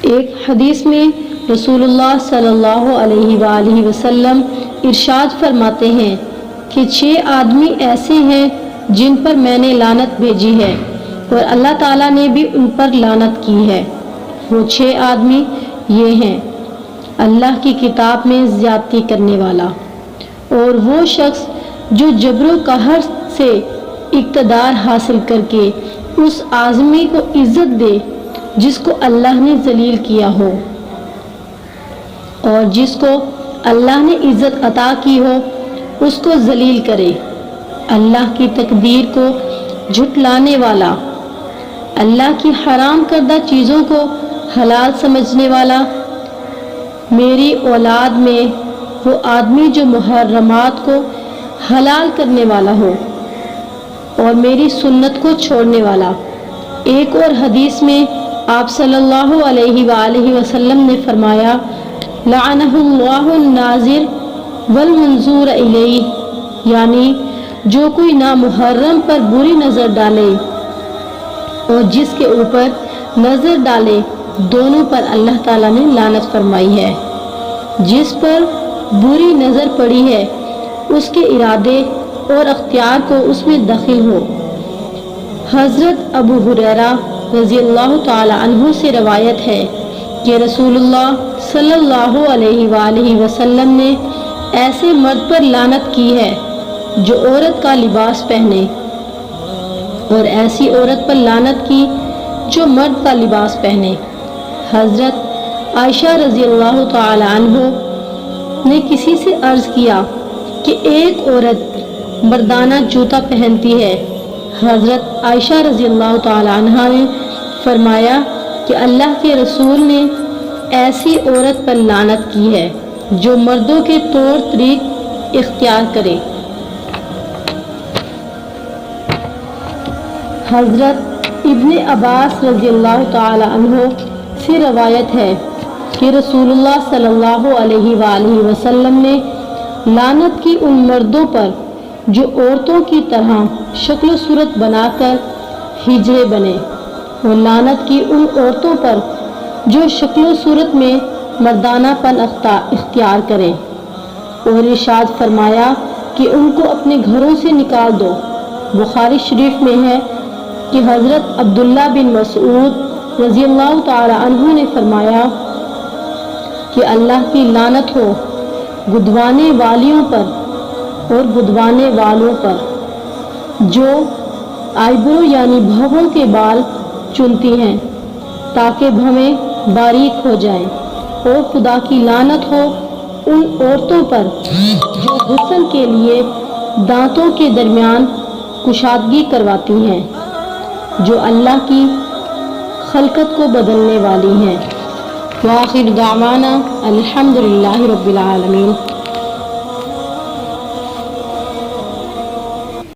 ایک حدیث میں رسول اللہ صلی اللہ علیہ وآلہ وسلم ارشاد فرماتے ہیں کہ 6 آدمی ایسے ہیں جن پر میں نے لعنت بھیجی ہے اور اللہ تعالیٰ نے بھی ان پر لعنت کی ہے۔ وہ 6 آدمی یہ ہیں: اللہ کی کتاب میں زیادتی کرنے والا، اور وہ شخص جو جبر و قہر سے اقتدار حاصل کر کے اس آدمی کو عزت دے جس کو اللہ نے ذلیل کیا ہو، اور جس کو اللہ نے عزت عطا کی ہو اس کو ذلیل کرے، اللہ کی تقدیر کو جھٹلانے والا، اللہ کی حرام کردہ چیزوں کو حلال سمجھنے والا۔ میری اولاد میں وہ آدمی جو محرمات کو حلال کرنے والا ہو اور میری سنت کو چھوڑنے والا۔ ایک اور حدیث میں آپ صلی اللہ علیہ وآلہ وسلم نے فرمایا: لعنہ اللہ الناظر والمنظور الیہ، یعنی جو کوئی نامحرم پر بری نظر ڈالے اور جس کے اوپر نظر ڈالے، دونوں پر اللہ تعالیٰ نے لعنت فرمائی ہے۔ جس پر بری نظر پڑی ہے اس کے ارادے اور اختیار کو اس میں دخل ہو۔ حضرت ابو ہریرہ رضی اللہ تعالی عنہ سے روایت ہے کہ رسول اللہ صلی اللہ علیہ وآلہ وسلم نے ایسے مرد پر لعنت کی ہے جو عورت کا لباس پہنے، اور ایسی عورت پر لعنت کی جو مرد کا لباس پہنے۔ حضرت عائشہ رضی اللہ تعالی عنہ نے کسی سے عرض کیا کہ ایک عورت مردانہ جوتا پہنتی ہے۔ حضرت عائشہ رضی اللہ تعالی عنہ نے فرمایا کہ اللہ کے رسول نے ایسی عورت پر لعنت کی ہے جو مردوں کے طور طریق اختیار کرے۔ حضرت ابن عباس رضی اللہ تعالی عنہ سے روایت ہے کہ رسول اللہ صلی اللہ علیہ وآلہ وسلم نے لعنت کی ان مردوں پر جو عورتوں کی طرح شکل و صورت بنا کر ہجڑے بنے، اور لعنت کی ان عورتوں پر جو شکل و صورت میں مردانہ پن اختیار کریں، اور ارشاد فرمایا کہ ان کو اپنے گھروں سے نکال دو۔ بخاری شریف میں ہے کہ حضرت عبداللہ بن مسعود رضی اللہ تعالی عنہ نے فرمایا کہ اللہ کی لعنت ہو گدوانے والیوں پر اور گدوانے والوں پر جو آئیبرو یعنی بھووں کے بال چنتی ہیں تاکہ بھویں باریک ہو جائیں، اور خدا کی لعنت ہو ان عورتوں پر جو حسن کے لیے دانتوں کے درمیان کشادگی کرواتی ہیں، جو اللہ کی خلقت کو بدلنے والی ہیں۔ وآخر دعوانا الحمدللہ رب العالمین۔